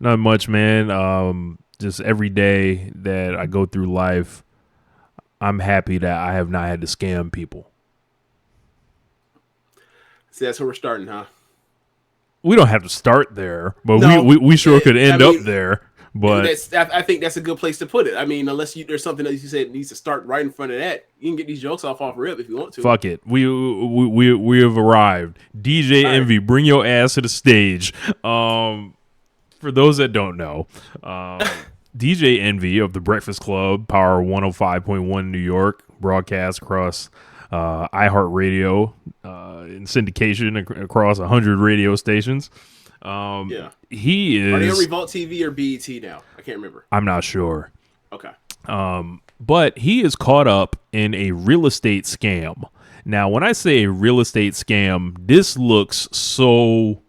Not much, man. Just every day that I go through life, I'm happy that I have not had to scam people. See, that's where we're starting, huh? We don't have to start there, but we, No, we, we sure could I end up mean, there. But I think that's a good place to put it. I mean, unless there's something that you said needs to start right in front of that, you can get these jokes off rip if you want to. fuck it. We have arrived. DJ All right. Envy, bring your ass to the stage. For those that don't know, DJ Envy of the Breakfast Club, Power 105.1 New York, broadcast across iHeartRadio in syndication across 100 radio stations. Yeah. He Are they on is. Revolt TV or BET now? I can't remember. I'm not sure. Okay. But he is caught up in a real estate scam. Now, when I say a real estate scam, this looks so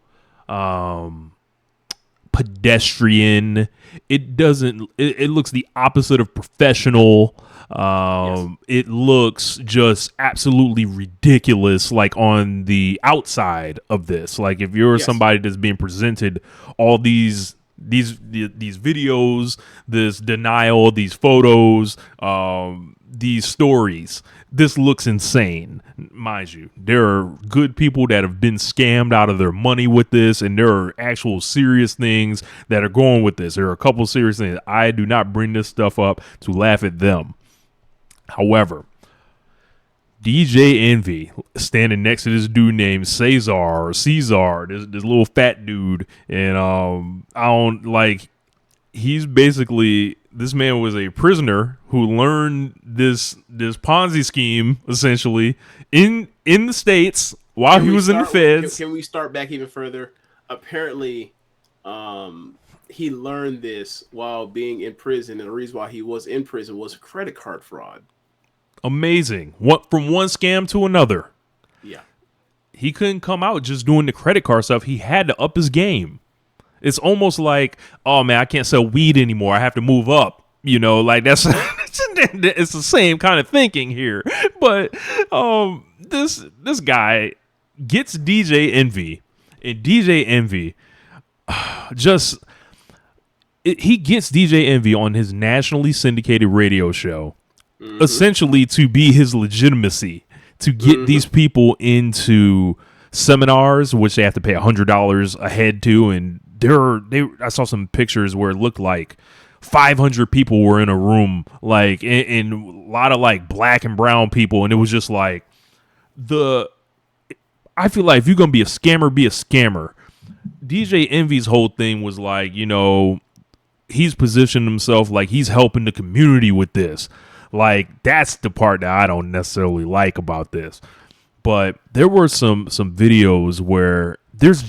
pedestrian. It doesn't. It looks the opposite of professional. Yes. It looks just absolutely ridiculous, like on the outside of this. Like if you're Yes. somebody that's being presented all these videos, this denial, these photos, these stories. This looks insane, mind you. There are good people that have been scammed out of their money with this, and there are actual serious things that are going with this. There are a couple serious things. I do not bring this stuff up to laugh at them. However, DJ Envy standing next to this dude named Cesar, this little fat dude, and I don't like. He's basically, this man was a prisoner who learned this Ponzi scheme essentially in the States while he was in the feds. Can we start back even further? Apparently, he learned this while being in prison, and the reason why he was in prison was credit card fraud. Amazing. What, from one scam to another. Yeah. He couldn't come out just doing the credit card stuff. He had to up his game. It's almost like, oh man, I can't sell weed anymore. I have to move up. You know, like that's it's the same kind of thinking here. But this guy gets DJ Envy, and DJ Envy just he gets DJ Envy on his nationally syndicated radio show, essentially to be his legitimacy, to get these people into seminars, which they have to pay $100 a head to, and I saw some pictures where it looked like 500 people were in a room, like, and a lot of like black and brown people, and it was just like I feel like if you're gonna be a scammer, be a scammer. DJ Envy's whole thing was like, you know, he's positioned himself like he's helping the community with this. Like, that's the part that I don't necessarily like about this. But there were some videos where there's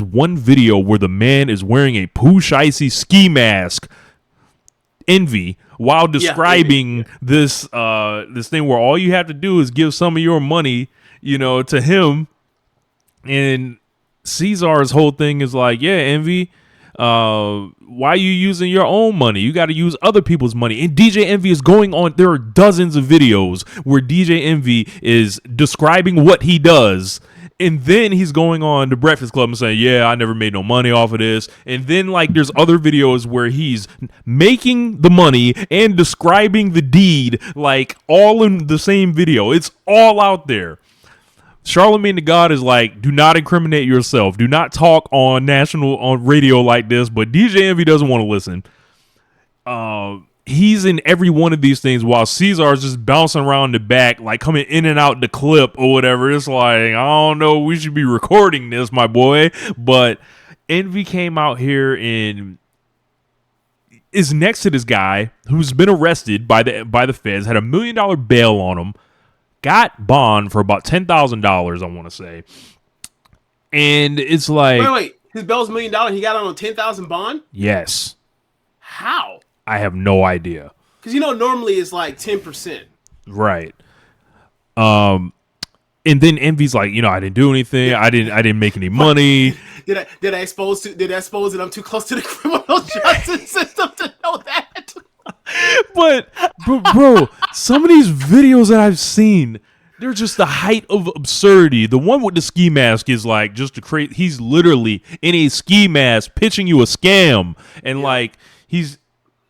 one video where the man is wearing a Pooh Shiesty ski mask, Envy, while describing this thing where all you have to do is give some of your money, you know, to him. And Cesar's whole thing is like, yeah, Envy, why are you using your own money? You got to use other people's money. And DJ Envy is going on. There are dozens of videos where DJ Envy is describing what he does. And then he's going on the Breakfast Club and saying, yeah, I never made no money off of this. And then like there's other videos where he's making the money and describing the deed, like all in the same video. It's all out there. Charlemagne the God is like, do not incriminate yourself. Do not talk on radio like this. But DJ Envy doesn't want to listen. He's in every one of these things while Cesar's just bouncing around the back, like coming in and out the clip or whatever. It's like, I don't know, we should be recording this, my boy. But Envy came out here and is next to this guy who's been arrested by the feds, had $1 million bail on him, got bond for about $10,000, I want to say. And it's like, wait. His bail's $1 million. He got on a 10,000 bond. Yes. How? I have no idea. Because normally it's like 10%. Right. And then Envy's like, you know, I didn't do anything. I didn't make any money. Did I expose that I'm too close to the criminal justice system to know that? But bro, some of these videos that I've seen, They're just the height of absurdity. The one with the ski mask is like just to create. He's literally in a ski mask pitching you a scam, and Yeah. like he's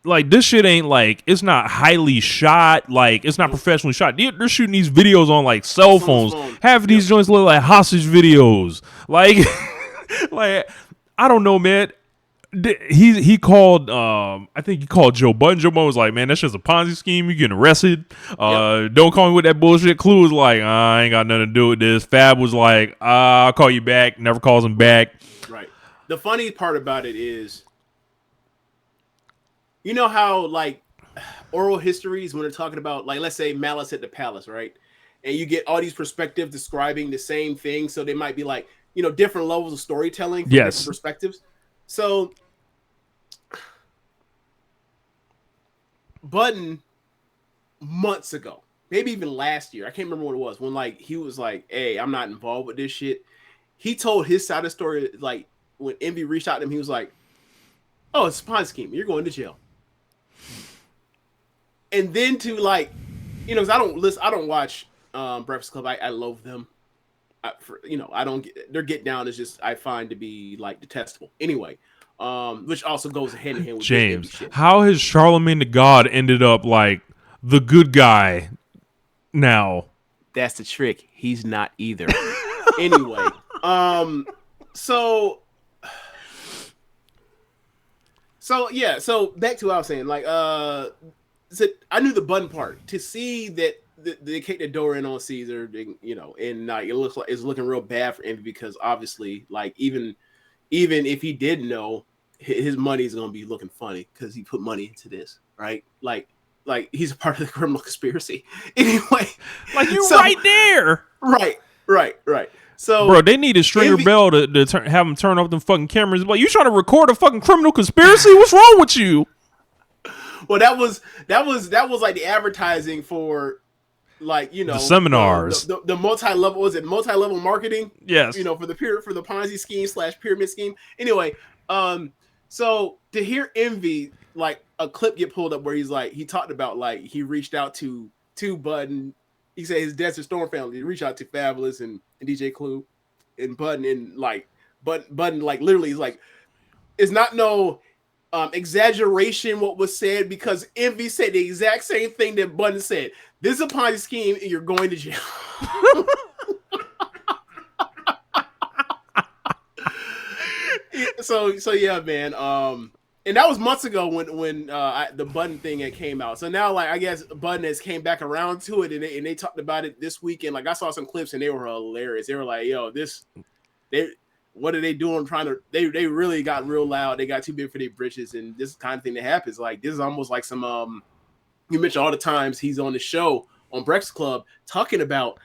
like this shit ain't like it's not highly shot. Like it's not professionally shot. They're shooting these videos on like cell phones. Half of these joints look like hostage videos. Like, like I don't know, man. He called I think he called Joe Budden. Joe Budden was like, man, that's just a Ponzi scheme. You getting arrested. Don't call me with that bullshit. Clue was like, I ain't got nothing to do with this. Fab was like, I'll call you back. Never calls him back. Right. The funny part about it is, you know how like oral histories when they're talking about like let's say Malice at the Palace, right? And you get all these perspectives describing the same thing, so they might be like different levels of storytelling from different perspectives. So Budden months ago, maybe even last year, I can't remember what it was, when like he was like, hey, I'm not involved with this shit. He told his side of the story, like when Envy reached out to him, he was like, oh, it's a Ponzi scheme. You're going to jail. And then to like, because I don't watch Breakfast Club. I loathe them. I don't get their get down is just I find to be like detestable. Anyway, which also goes hand in hand with James. How has Charlemagne the God ended up like the good guy now? That's the trick. He's not either. Anyway, so yeah. So back to what I was saying. Like, I knew the Budden part to see that. They kicked the door in on Cesar, and it looks like it's looking real bad for Envy because obviously, like even if he did know, his money is going to be looking funny because he put money into this, right? Like he's a part of the criminal conspiracy. Anyway, like right there, right. So, bro, they needed Stringer Bell to have him turn off them fucking cameras. Like, you trying to record a fucking criminal conspiracy? What's wrong with you? Well, that was like the advertising for. Like the seminars, the multi-level multi-level marketing? Yes, for the Ponzi scheme / pyramid scheme. Anyway, so to hear Envy like a clip get pulled up where he talked about like he reached out to Budden. He said his Desert Storm family. He reached out to Fabulous and DJ Clue and Budden and like Budden like literally is like it's not no. Exaggeration what was said because Envy said the exact same thing that Budden said. This is a Ponzi scheme and you're going to jail. so yeah, man. And that was months ago when the Budden thing had came out. So now like I guess Budden has came back around to it and they talked about it this weekend. Like I saw some clips and they were hilarious. They were like, yo, what are they doing? They really got real loud. They got too big for their britches, and this kind of thing that happens. Like this is almost like some. You mentioned all the times he's on the show on Breakfast Club talking about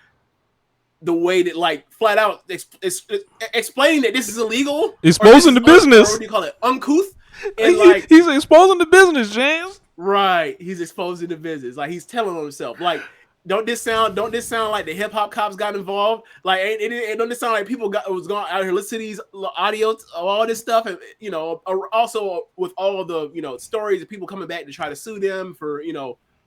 the way that, like, flat out explaining that this is illegal, exposing the business. What do you call it? Uncouth. And like he's exposing the business, James. Right, he's exposing the business. Like he's telling on himself, like. Don't this sound like the hip hop cops got involved? Like, don't this sound like people was going out here listen to these audios, all this stuff, and also with all of the stories of people coming back to try to sue them for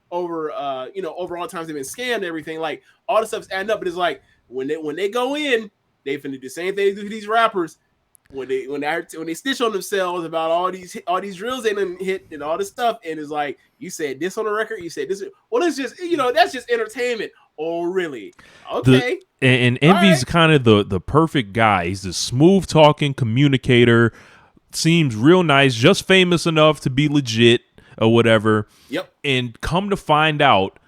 over all the times they've been scammed and everything. Like all the stuff's adding up, but it's like when they go in, they finna do the same thing they do to these rappers. When they stitch on themselves about all these drills they done hit and all this stuff, and it's like you said this on the record, you said this. Well, it's just that's just entertainment. Oh, really? Okay. And Envy's kind of the perfect guy. He's a smooth talking communicator. Seems real nice, just famous enough to be legit or whatever. Yep. And come to find out,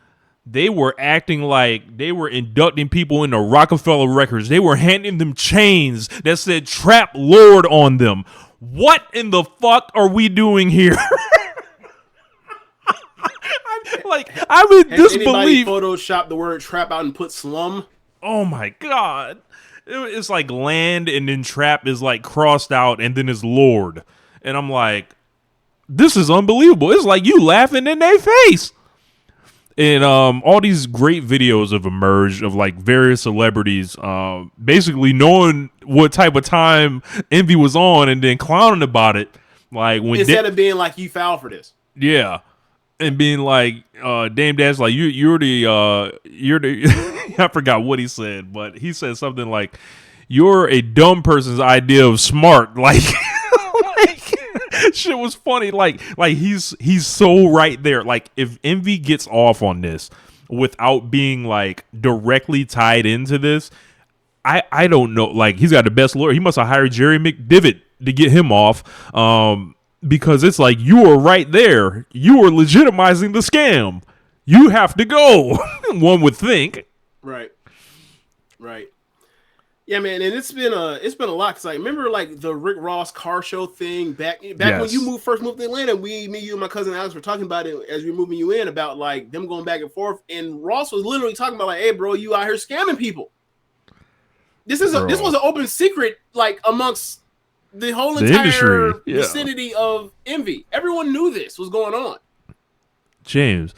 they were acting like they were inducting people into Rockefeller Records. They were handing them chains that said Trap Lord on them. What in the fuck are we doing here? I'm in disbelief. Photoshop the word trap out and put slum. Oh my God. It's like land and then trap is like crossed out and then it's Lord. And I'm like, this is unbelievable. It's like you laughing in their face. And all these great videos have emerged of like various celebrities basically knowing what type of time Envy was on and then clowning about it. Like when instead of being like, you foul for this. Yeah. and being like, Dame Dash, like you're the I forgot what he said, but he said something like, "You're a dumb person's idea of smart." Like shit was funny. Like he's so right there. Like if Envy gets off on this without being like directly tied into this, I don't know. Like he's got the best lawyer. He must have hired Jerry McDivitt to get him off. Because it's like you were right there. You were legitimizing the scam. You have to go. One would think. Right. Yeah, man, and it's been a lot. Cause I remember like the Rick Ross car show thing back Yes. when you first moved to Atlanta. Me, you, and my cousin Alex were talking about it as we were moving you in about like them going back and forth. And Ross was literally talking about like, "Hey, bro, you out here scamming people." This was an open secret like amongst the whole entire industry, vicinity of Envy. Everyone knew this was going on. James,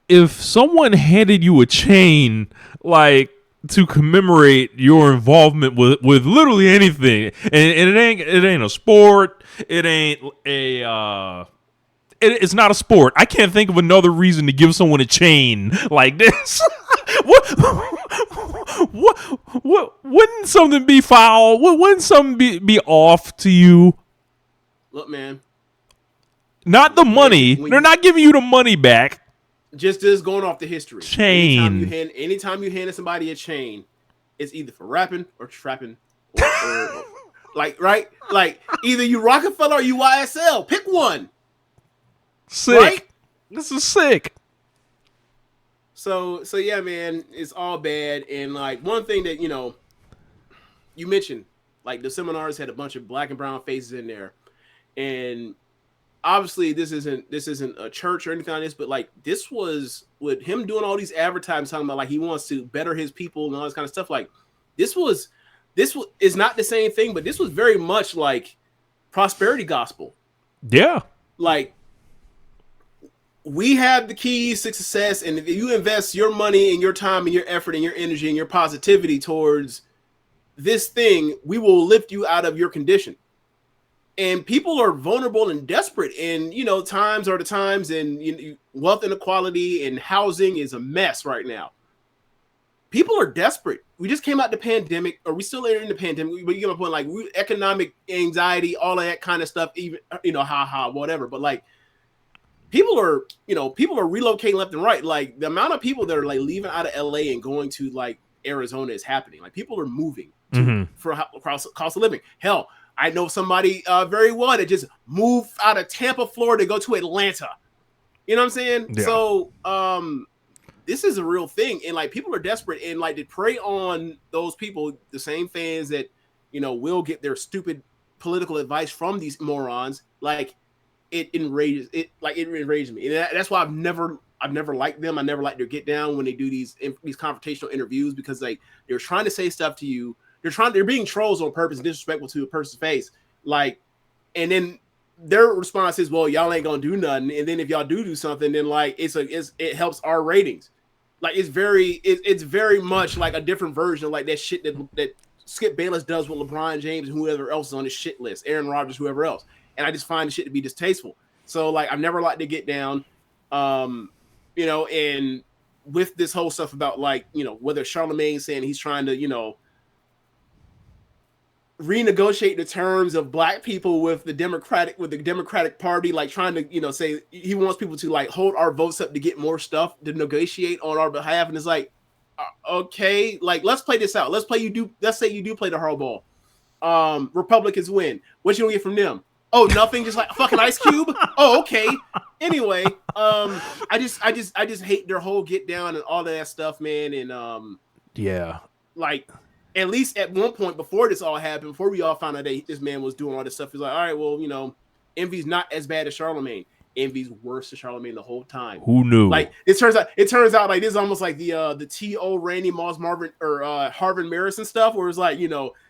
if someone handed you a chain like to commemorate your involvement with literally anything, and it ain't a sport, it ain't it's not a sport. I can't think of another reason to give someone a chain like this. What wouldn't something be foul? Wouldn't something be off to you? Look, man. Not the money. They're not giving you the money back. Just going off the history. Chain. Anytime you hand somebody a chain, it's either for rapping or trapping, or like right, like either you Rockefeller or you YSL. Pick one. Sick. Right? This is sick. So yeah, man, it's all bad. And like one thing that you mentioned, like the seminars had a bunch of black and brown faces in there, and obviously this isn't a church or anything like this, but like this was with him doing all these advertisements talking about like he wants to better his people and all this kind of stuff. Like this is not the same thing, but this was very much like prosperity gospel. Yeah, like. We have the keys to success, and if you invest your money and your time and your effort and your energy and your positivity towards this thing, we will lift you out of your condition. And people are vulnerable and desperate, and times are the times, and wealth inequality and housing is a mess right now. People are desperate. We just came out the pandemic, or we still are in the pandemic. But you get my point, like economic anxiety, all of that kind of stuff. Even whatever. But like. People are relocating left and right. Like the amount of people that are like leaving out of LA and going to like Arizona is happening. Like people are moving for cost of living. Hell, I know somebody very well that just moved out of Tampa, Florida to go to Atlanta. You know what I'm saying? Yeah. So this is a real thing. And like people are desperate, and like to prey on those people, the same fans that, will get their stupid political advice from these morons. Like, it enrages me, and that's why I've never liked them. I never liked their get down when they do these confrontational interviews, because like they're trying to say stuff to you. They're being trolls on purpose, disrespectful to a person's face. Like, and then their response is, "Well, y'all ain't gonna do nothing." And then if y'all do something, then like it helps our ratings. Like it's very much like a different version of like that shit that Skip Bayless does with LeBron James and whoever else is on his shit list, Aaron Rodgers, whoever else. And I just find the shit to be distasteful. So like I've never liked to get down, and with this whole stuff about like, whether Charlemagne saying he's trying to, renegotiate the terms of black people with the Democratic Party, like trying to, say he wants people to like hold our votes up to get more stuff to negotiate on our behalf. And it's like, okay, like let's play this out. Let's say you do play the hardball. Republicans win. What you gonna get from them? Oh, nothing, just like a fucking Ice Cube. Oh, okay. Anyway, I just hate their whole get down and all that stuff, man. And yeah, like at least at one point before this all happened, before we all found out that this man was doing all this stuff, he's like, all right, well, Envy's not as bad as Charlemagne. Envy's worse than Charlemagne the whole time. Who knew? Like it turns out like this is almost like the T.O. Randy Moss Marvin or Harvard Marison stuff, where it's like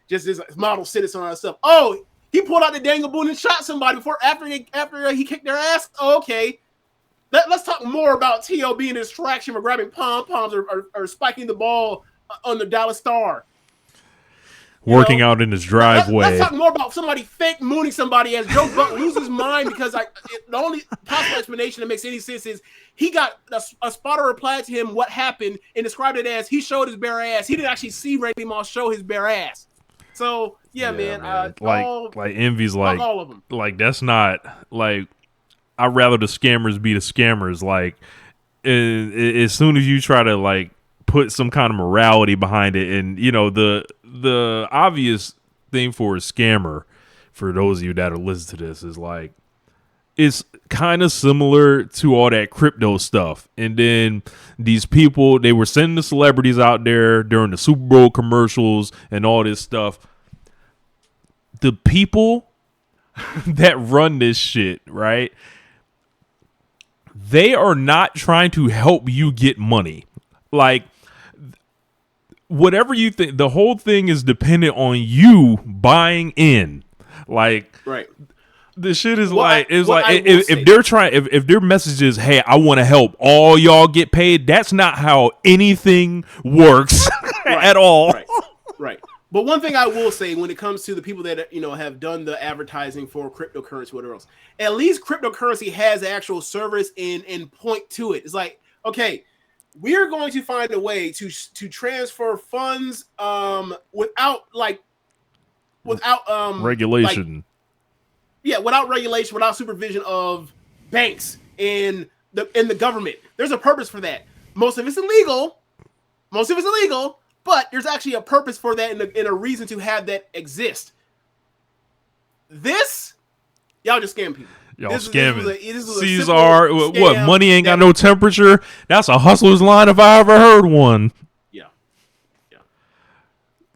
just this model citizen and stuff. Oh. He pulled out the dangle boon and shot somebody after he kicked their ass. Oh, okay. Let's talk more about T.O. being a distraction for grabbing pom-poms or spiking the ball on the Dallas Star. You working know, out in his let's driveway. talk more about somebody fake mooning somebody as Joe Buck loses his mind because the only possible explanation that makes any sense is he got a spotter replied to him what happened and described it as he showed his bare ass. He didn't actually see Randy Moss show his bare ass. So yeah, man. Like Envy's fuck like all of them. like that's not like I'd rather the scammers be the scammers. Like as soon as you try to like put some kind of morality behind it, and you know the obvious thing for a scammer, for those of you that are listening to this, is like it's kind of similar to all that crypto stuff. And then these people, they were sending the celebrities out there during the Super Bowl commercials and all this stuff. The people that run this shit, right? They are not trying to help you get money. Like, whatever you think, the whole thing is dependent on you buying in. Like, right. The shit is if they're trying, if their message is, hey, I want to help all y'all get paid, that's not how anything works at all. Right. But one thing I will say when it comes to the people that, you know, have done the advertising for cryptocurrency, whatever else, at least cryptocurrency has actual service and point to it. It's like, okay, we're going to find a way to transfer funds without regulation. Without regulation, without supervision of banks and the government. There's a purpose for that. Most of it's illegal, but there's actually a purpose for that and a reason to have that exist. This, y'all just scam people. Y'all scamming. Cesar, what? Money ain't got no temperature? That's a hustler's line if I ever heard one.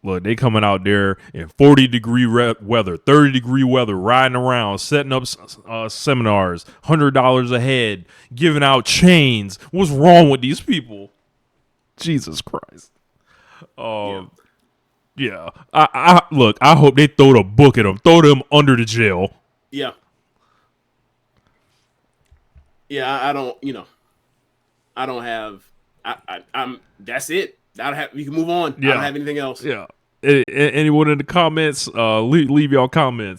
Look, they coming out there in 40-degree weather, 30-degree weather, riding around, setting up seminars, $100 a head, giving out chains. What's wrong with these people? Jesus Christ. Yeah. I look, I hope they throw the book at them. Throw them under the jail. Yeah. Yeah, I don't, I don't have, I'm, that's it. We can move on. Yeah. I don't have anything else. Yeah. Anyone in the comments, leave y'all comments.